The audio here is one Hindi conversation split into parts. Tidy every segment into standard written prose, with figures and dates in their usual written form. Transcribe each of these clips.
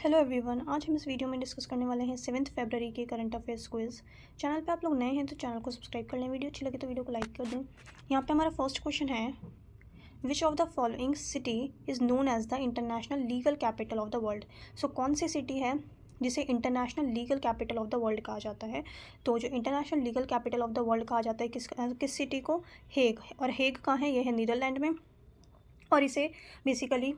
हेलो एवरीवन, आज हम इस वीडियो में डिस्कस करने वाले हैं 7 फरवरी के करंट अफेयर्स क्विज। चैनल पे आप लोग नए हैं तो चैनल को सब्सक्राइब कर लें, वीडियो अच्छी लगे तो वीडियो को लाइक कर दें। यहाँ पे हमारा फर्स्ट क्वेश्चन है, which of the following city is known as the international legal capital of the world. So कौन सी सिटी है जिसे international legal capital of the world कहा जाता है। तो जो international legal capital of the world कहा जाता है किस सिटी को, हेग। और हेग कहाँ है, यह है नीदरलैंड में। और इसे basically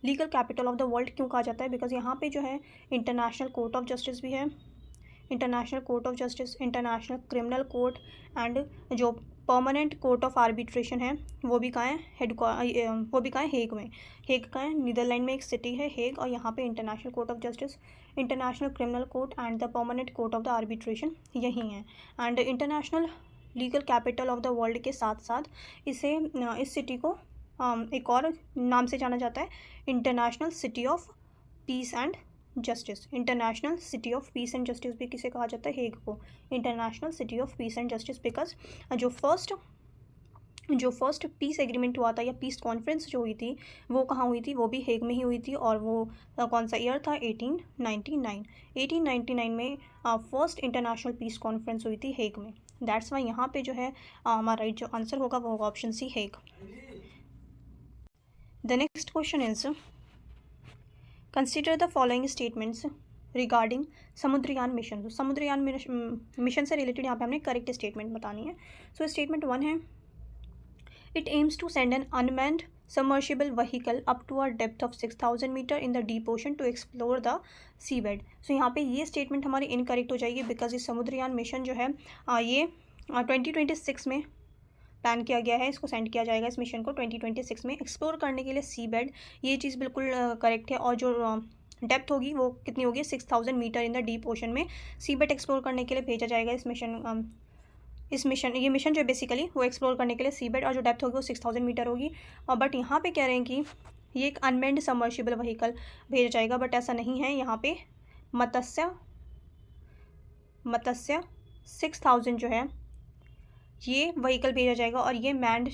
legal capital of the world क्यों कहा जाता है, बिकॉज यहाँ पे जो है इंटरनेशनल कोर्ट ऑफ जस्टिस भी है, international court of justice, international criminal court and जो परमानेंट कोर्ट ऑफ आर्बिट्रेशन है वो भी कहाँ है, वो भी कहाँ है, हेग में। हेग कहाँ है, नीदरलैंड में एक सिटी है हेग, और यहाँ पे international court of justice, international criminal court and the permanent court of the arbitration यही है। And international legal capital of the world के साथ साथ इसे इस सिटी को एक और नाम से जाना जाता है, international city of peace and justice. International city of peace and justice भी किसे कहा जाता है, हेग को, international city of peace and justice. Because जो फर्स्ट पीस एग्रीमेंट हुआ था या पीस कॉन्फ्रेंस जो हुई थी वो कहाँ हुई थी, वो भी हेग में ही हुई थी। और वो कौन सा ईयर था, 1899 में फर्स्ट इंटरनेशनल पीस कॉन्फ्रेंस हुई थी हेग में। दैट्स वाई यहाँ पे जो है हमारा राइट जो आंसर होगा वो होगा option C, Hague. The next question is, consider the following statements regarding Samudrayaan mission. तो समुद्रयान मिशन से रिलेटेड यहाँ पे हमने करेक्ट स्टेटमेंट बतानी है। सो स्टेटमेंट 1 है, it aims to send an unmanned submersible vehicle up to a depth of 6000 metre in the deep ocean to explore the sea bed. So यहाँ पे ये स्टेटमेंट हमारी इनकरेक्ट हो जाएगी, बिकॉज ये समुद्रयान मिशन जो है ये 2026 में प्लान किया गया है, इसको सेंड किया जाएगा इस मिशन को 2026 में एक्सप्लोर करने के लिए सी बेड। ये चीज़ बिल्कुल करेक्ट है। और जो डेप्थ होगी वो कितनी होगी, 6000 metre in the deep ocean में सी बेड एक्सप्लोर करने के लिए भेजा जाएगा ये मिशन जो बेसिकली वो एक्सप्लोर करने के लिए सी बेड, और जो डेप्थ होगी वो 6000 मीटर होगी। और बट यहाँ पे कह रहे हैं कि ये एक अनमेंड सबमर्सिबल व्हीकल भेजा जाएगा, बट ऐसा नहीं है। यहाँ पे मत्स्य 6000 जो है ये व्हीकल भेजा जाएगा, और ये मैंड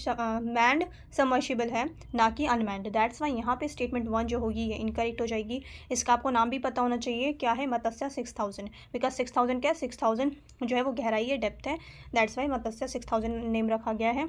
सबमर्सिबल है, ना कि अनमैंड। दैट्स वाई यहाँ पे स्टेटमेंट 1 जो होगी ये इनकरेक्ट हो जाएगी। इसका आपको नाम भी पता होना चाहिए, क्या है, मत्स्य 6000, बिकॉज 6000 क्या है, 6000 जो है वो गहराई है, डेप्थ है। दैट्स वाई मत्स्य 6000 नेम रखा गया है।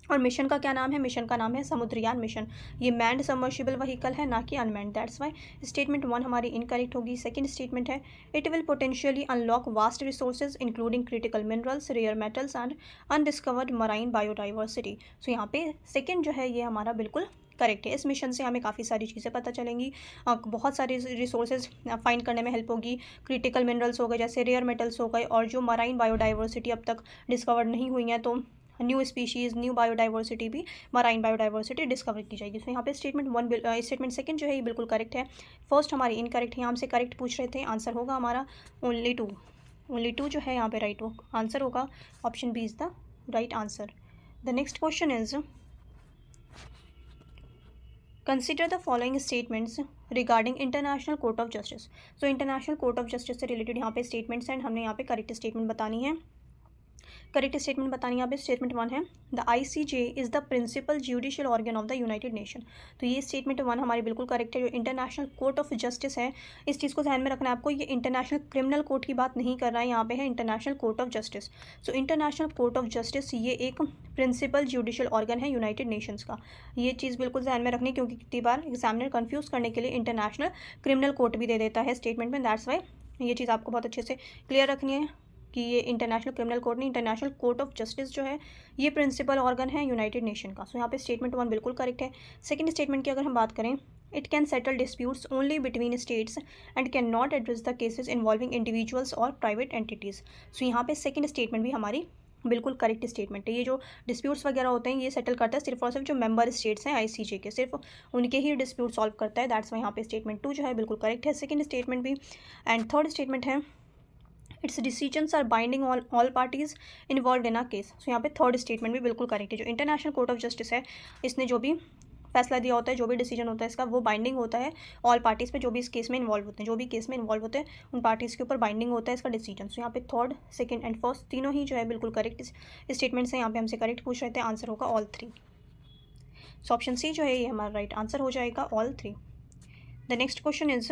और मिशन का क्या नाम है, मिशन का नाम है समुद्रयान मिशन। ये मैंड सबमर्सिबल व्हीकल है, ना कि अनमैंड। दैट्स वाई स्टेटमेंट 1 हमारी इनकरेक्ट होगी। सेकंड स्टेटमेंट है, it will potentially unlock vast resources including critical minerals, rare metals and undiscovered marine biodiversity. So यहाँ पे सेकेंड जो है ये हमारा बिल्कुल करेक्ट है। इस मिशन से हमें काफ़ी सारी चीज़ें पता चलेंगी, बहुत सारे रिसोर्सेज फाइंड करने में हेल्प होगी। क्रिटिकल मिनरल्स हो गए, जैसे रेयर मेटल्स हो गए, और जो मराइन बायोडाइवर्सिटी अब तक डिस्कवर्ड नहीं हुई हैं, तो न्यू स्पीशीज़, न्यू बायोडाइवर्सिटी भी, मराइन बायोडाइवर्सिटी डिस्कवर की जाएगी। तो यहाँ पे स्टेटमेंट सेकंड जो है ये बिल्कुल करेक्ट है। फर्स्ट हमारी इनकरेक्ट है, यहाँ हमसे करेक्ट पूछ रहे थे, आंसर होगा हमारा ओनली टू जो है यहाँ पे राइट आंसर होगा, option B is the right answer. The next question is, consider the following statements regarding international court of justice. So international court of justice से रिलेटेड यहाँ पे स्टेटमेंट्स एंड हमने यहाँ पे करेक्ट स्टेटमेंट बतानी है। करेक्ट स्टेटमेंट बतानी है यहाँ पे स्टेटमेंट 1 है, the ICJ is the principal judicial organ of the United Nation. तो ये स्टेटमेंट 1 हमारी बिल्कुल करेक्ट है। जो इंटरनेशनल कोर्ट ऑफ जस्टिस है, इस चीज़ को ध्यान में रखना है आपको, ये इंटरनेशनल क्रिमिनल कोर्ट की बात नहीं कर रहा है, यहाँ पे है international court of justice. So international court of justice ये एक प्रिंसिपल ज्यूडिशियल ऑर्गन है यूनाइटेड नेशंस का। ये चीज़ बिल्कुल ध्यान में रखनी, क्योंकि कितनी बार एग्जामिनर कन्फ्यूज़ करने के लिए इंटरनेशनल क्रिमिनल कोर्ट भी दे देता है स्टेटमेंट में। दैट्स वाई ये चीज़ आपको बहुत अच्छे से क्लियर रखनी है कि ये इंटरनेशनल क्रिमिनल कोर्ट नहीं, इंटरनेशनल कोर्ट ऑफ जस्टिस जो है ये प्रिंसिपल ऑर्गन है यूनाइटेड नेशन का। सो यहाँ पे स्टेटमेंट 1 बिल्कुल करेक्ट है। सेकंड स्टेटमेंट की अगर हम बात करें, it can settle disputes only between states and can not address the cases involving individuals और प्राइवेट एंटिटीज़। सो यहाँ पे सेकंड स्टेटमेंट भी हमारी बिल्कुल करेक्ट स्टेटमेंट है। ये जो डिस्प्यूट्स वगैरह होते हैं ये सेटल करता है सिर्फ और सिर्फ जो मेंबर स्टेट्स हैं ICJ के, सिर्फ उनके ही डिस्प्यूट सॉल्व करता है। दैट्स वाई यहाँ पे स्टेटमेंट 2 जो है बिल्कुल करेक्ट है, सेकंड स्टेटमेंट भी। एंड थर्ड स्टेटमेंट है, its decisions are binding all parties involve in a case. So यहाँ पे थर्ड स्टेटमेंट भी बिल्कुल करेक्ट है। जो इंटरनेशनल कोर्ट ऑफ जस्टिस है, इसने जो भी फैसला दिया होता है, जो भी डिसीजन होता है इसका, वो बाइंडिंग होता है ऑल पार्टीज़ पे, जो भी इस केस में इन्वॉल्व होते हैं, जो भी केस में इन्वॉल्व होते हैं उन पार्टीज़ के ऊपर बाइंडिंग होता है इसका डिसीजन। सो यहाँ पे थर्ड, सेकंड एंड फर्स्ट तीनों ही जो है बिल्कुल करेक्ट स्टेटमेंट्स हैं। यहाँ पे हमसे करेक्ट पूछ रहे थे, आंसर होगा ऑल 3। सो ऑप्शन सी जो है ये हमारा राइट आंसर हो जाएगा, all 3। The next question is,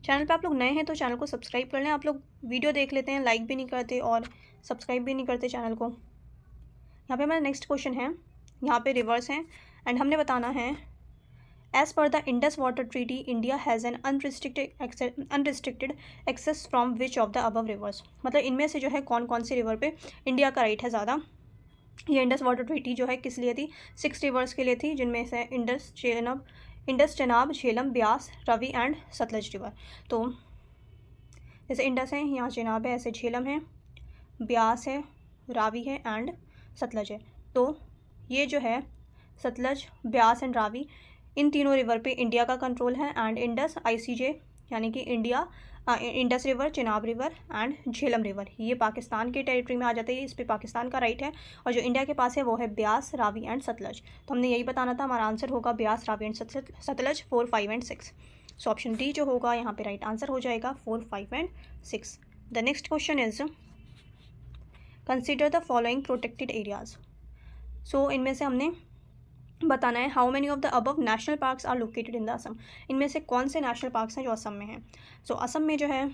channel पे आप लोग नए हैं तो चैनल को सब्सक्राइब कर लें। आप लोग वीडियो देख लेते हैं, लाइक भी नहीं करते और सब्सक्राइब भी नहीं करते चैनल को। यहाँ पे हमारा नेक्स्ट क्वेश्चन है, यहाँ पे रिवर्स हैं एंड हमने बताना है as per the Indus water treaty India has an unrestricted access from which of the above rivers. मतलब इनमें से जो है कौन कौन सी रिवर पे इंडिया का राइट है ज़्यादा। ये इंडस वाटर ट्रीटी जो है किस लिए थी, 6 रिवर्स के लिए थी, जिनमें से इंडस, चेनाब, झेलम, ब्यास, रवि एंड सतलज रिवर। तो जैसे इंडस है, यहाँ चेनाब है, ऐसे झेलम है, ब्यास है, रावी है एंड सतलज है। तो ये जो है सतलज, ब्यास एंड रावी, इन तीनों रिवर पे इंडिया का कंट्रोल है एंड इंडस ICJ यानी कि Indus river, Chenab river and Jhelum river ये पाकिस्तान के टेरिटरी में आ जाते हैं, इस पे पाकिस्तान का राइट है। और जो इंडिया के पास है वो है ब्यास, रावी एंड सतलज। तो हमने यही बताना था, हमारा आंसर होगा Beas, Ravi and Sutlej 4, 5 and 6। So option D जो होगा यहाँ पे राइट आंसर हो जाएगा 4, 5 and 6। The next question is consider the following protected areas. So इनमें से हमने बताना है how many of the above national parks are located in the Assam. इनमें से कौन से नेशनल पार्क्स हैं जो असम में हैं। सो असम में जो है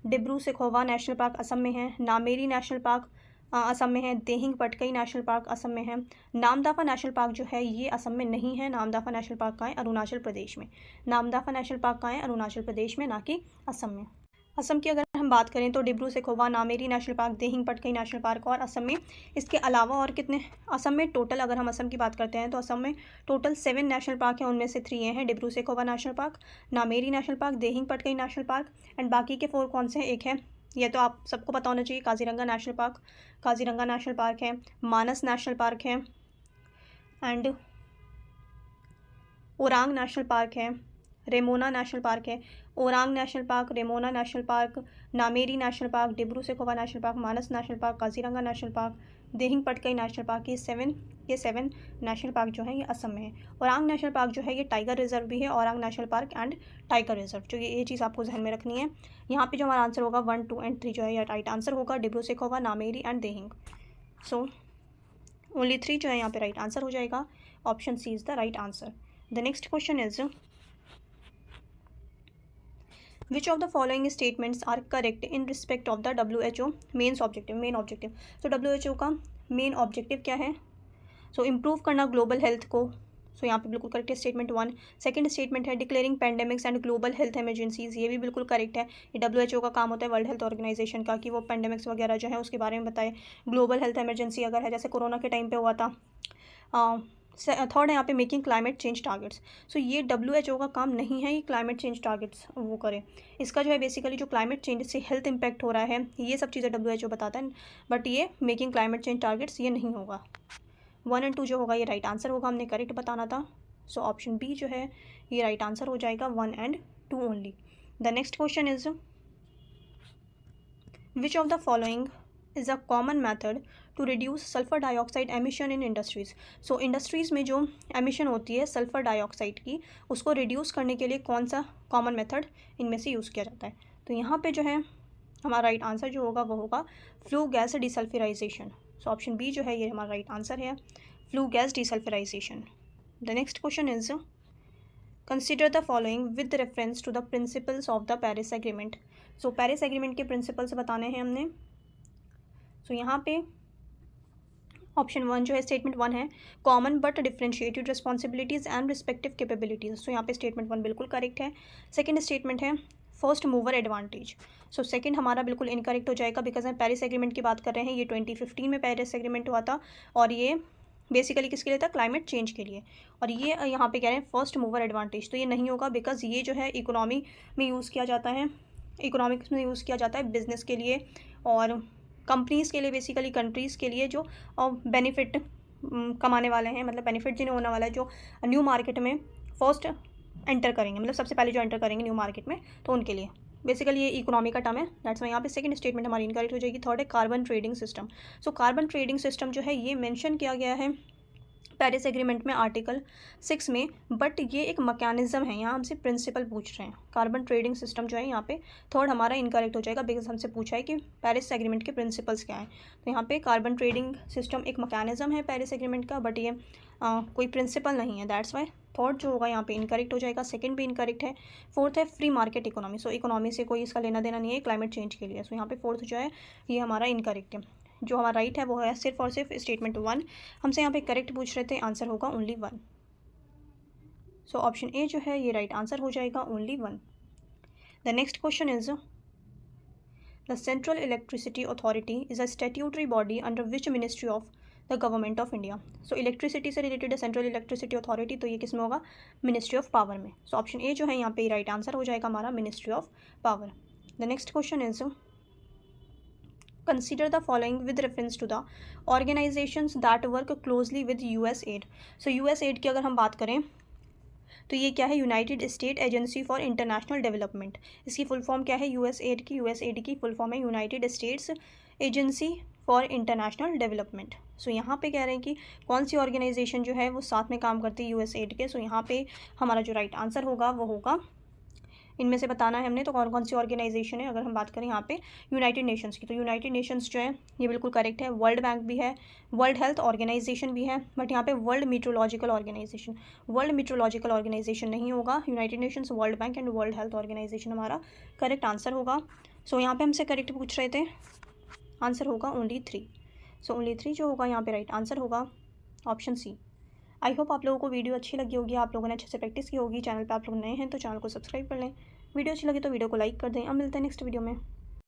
डिब्रू सेखोवा नेशनल पार्क असम में है, नामेरी नेशनल पार्क असम में है, देहिंग पटकई नेशनल पार्क असम में है, नामदाफा नेशनल पार्क जो है ये असम में नहीं है। नामदाफा नेशनल पार्क कहाँ है, अरुणाचल प्रदेश में। नामदाफा नेशनल पार्क कहाँ है, अरुणाचल प्रदेश में, ना कि असम में। असम की अगर हम बात करें तो Dibru Saikhowa, Nameri national park, Dehing Patkai national park और असम में इसके अलावा और कितने, असम में टोटल अगर हम असम की बात करते हैं तो असम में टोटल 7 नेशनल पार्क हैं। उनमें से 3 ये हैं, Dibru Saikhowa national park, Nameri national park, Dehing Patkai national park and बाकी के 4 कौन से हैं, एक है, ये तो आप सबको पता होना चाहिए, Kaziranga national park, Kaziranga national park है, मानस नेशनल पार्क है एंड ओरांग नेशनल पार्क है, रेमोना नेशनल पार्क है। Orang national park, Raimona national park, Nameri national park, Dibru Saikhowa national park, Manas national park, Kaziranga national park, Dehing Patkai national park, ये 7 नेशनल पार्क जो है ये असम में है। ओरांग नेशनल पार्क जो है ये टाइगर रिजर्व भी है, Orang national park and tiger reserve, जो ये चीज़ आपको ध्यान में रखनी है। यहाँ पे जो हमारा आंसर होगा 1, 2 एंड 3 जो है ये राइट आंसर होगा, Dibru Saikhowa, Nameri and Dehing. So only 3 जो है यहाँ पे राइट आंसर हो जाएगा। Option C is the right answer. The next question is Which of the following statements are correct in respect of the WHO main objective? So WHO का मेन ऑब्जेक्टिव क्या है? सो इम्प्रूव करना ग्लोबल हेल्थ को। सो यहाँ पे बिल्कुल करेक्ट है स्टेटमेंट 1। सेकंड स्टेटमेंट है declaring pandemics and global health emergencies, ये भी बिल्कुल करेक्ट है। ये WHO का काम होता है, वर्ल्ड हेल्थ ऑर्गेनाइजेशन का, कि वो पेंडेमिक्स वगैरह जो है उसके बारे में बताए। ग्लोबल हेल्थ इमरजेंसी अगर है, जैसे कोरोना के टाइम पे हुआ था। थर्ड है यहाँ पे मेकिंग क्लाइमेट चेंज टारगेट्स। सो ये WHO का काम नहीं है ये क्लाइमेट चेंज टारगेट्स वो करे। इसका जो है बेसिकली जो क्लाइमेट चेंज से हेल्थ इंपैक्ट हो रहा है ये सब चीज़ें WHO बताता है, बट ये मेकिंग क्लाइमेट चेंज टारगेट्स ये नहीं होगा। 1 एंड 2 जो होगा ये राइट आंसर होगा, हमने करेक्ट बताना था। सो ऑप्शन बी जो है ये राइट आंसर हो जाएगा, 1 and 2 only. The next question is which of the following is a common method to reduce sulphur dioxide emission in industries. So industries में जो एमिशन होती है सल्फ़र डाइऑक्साइड की, उसको रिड्यूस करने के लिए कौन सा कॉमन मेथड इनमें से यूज़ किया जाता है। तो यहाँ पे जो है हमारा राइट आंसर जो होगा वो होगा flue gas desulphurisation. So option B जो है ये हमारा राइट आंसर है, flue gas desulphurisation. The next question is consider the following with reference to the principles of the Paris agreement. So Paris agreement के प्रिंसिपल्स बताने हैं हमने। सो यहाँ पे ऑप्शन 1 जो है स्टेटमेंट 1 है common but differentiated responsibilities and respective capabilities. So यहाँ पे स्टेटमेंट 1 बिल्कुल करेक्ट है। सेकंड स्टेटमेंट है first mover advantage. So second हमारा बिल्कुल इनकरेक्ट हो जाएगा, बिकॉज हम पेरिस एग्रीमेंट की बात कर रहे हैं। ये 2015 में पेरिस एग्रीमेंट हुआ था और ये बेसिकली किसके लिए था, क्लाइमेट चेंज के लिए। और ये यहाँ पे कह रहे हैं फर्स्ट मूवर एडवांटेज, तो ये नहीं होगा, बिकॉज ये जो है इकोनॉमी में यूज़ किया जाता है, इकोनॉमिक्स में यूज़ किया जाता है बिजनेस के लिए और कंपनीज़ के लिए, बेसिकली कंट्रीज़ के लिए जो बेनिफिट कमाने वाले हैं, मतलब बेनिफिट जिन्हें होने वाला है, जो न्यू मार्केट में फर्स्ट एंटर करेंगे, मतलब सबसे पहले जो एंटर करेंगे न्यू मार्केट में, तो उनके लिए बेसिकली ये इकोनॉमी का टर्म है। दैट्स वाई यहाँ पे सेकंड स्टेटमेंट हमारी इनकरेक्ट हो जाएगी। थर्ड है carbon trading system. So carbon trading system जो है ये मेंशन किया गया है पेरिस एग्रीमेंट में आर्टिकल 6 में, बट ये एक मैकेनिज्म है, यहाँ हमसे प्रिंसिपल पूछ रहे हैं। कार्बन ट्रेडिंग सिस्टम जो है यहाँ पे थर्ड हमारा इनकरेक्ट हो जाएगा, बिकॉज हमसे पूछा है कि पेरिस एग्रीमेंट के प्रिंसिपल्स क्या हैं। तो यहाँ पे कार्बन ट्रेडिंग सिस्टम एक मैकेनिज्म है पेरिस एग्रीमेंट का, बट ये कोई प्रिंसिपल नहीं है, दैट्स वाई थर्ड जो होगा यहाँ पे इनकरेक्ट हो जाएगा। सेकंड भी इनकरेक्ट है। फोर्थ है फ्री मार्केट इकोनॉमी, सो इकोनॉमी से कोई इसका लेना देना नहीं है क्लाइमेट चेंज के लिए, सो यहाँ पे फोर्थ जो है ये हमारा इनकरेक्ट है। जो हमारा राइट है वो है सिर्फ और सिर्फ स्टेटमेंट 1। हमसे यहाँ पे करेक्ट पूछ रहे थे, आंसर होगा ओनली 1। सो ऑप्शन ए जो है ये राइट आंसर हो जाएगा, only 1। The next question is the central electricity authority is a statutory body under which ministry of the government of India. So electricity से रिलेटेड है सेंट्रल इलेक्ट्रिसिटी अथॉरिटी, तो ये किस में होगा, मिनिस्ट्री ऑफ पावर में। सो ऑप्शन ए जो है यहाँ पे राइट आंसर हो जाएगा हमारा, ministry of power. The next question is consider the following with reference to the organizations that work closely with USAID। So USAID की अगर हम बात करें तो ये क्या है, United State Agency for International Development. इसकी फुल फॉर्म क्या है, यूएसएड की। यूएसएड की फुल फॉर्म है United States Agency for International Development. So यहाँ पे कह रहे हैं कि कौन सी ऑर्गेनाइजेशन जो है वो साथ में काम करती है यूएसएड के। सो यहाँ पे हमारा जो राइट आंसर होगा वो होगा, इनमें से बताना है हमने, तो कौन कौन सी ऑर्गेनाइजेशन है। अगर हम बात करें यहाँ पे यूनाइटेड नेशंस की, तो यूनाइटेड नेशंस जो है ये बिल्कुल करेक्ट है। वर्ल्ड बैंक भी है, वर्ल्ड हेल्थ ऑर्गेनाइजेशन भी है, बट यहाँ पे वर्ल्ड मीट्रोलॉजिकल ऑर्गेनाइजेशन नहीं होगा। United Nations, World Bank and World Health Organisation हमारा करेक्ट आंसर होगा। सो यहाँ पे हमसे करेक्ट पूछ रहे थे, आंसर होगा ओनली 3। सो ओनली 3 जो होगा यहाँ पे राइट आंसर होगा, ऑप्शन सी। आई होप आप लोगों को वीडियो अच्छी लगी होगी, आप लोगों ने अच्छे से प्रैक्टिस की होगी। चैनल पे आप लोग नए हैं तो चैनल को सब्सक्राइब कर लें। वीडियो अच्छी लगी तो वीडियो को लाइक कर दें। अब मिलते हैं नेक्स्ट वीडियो में।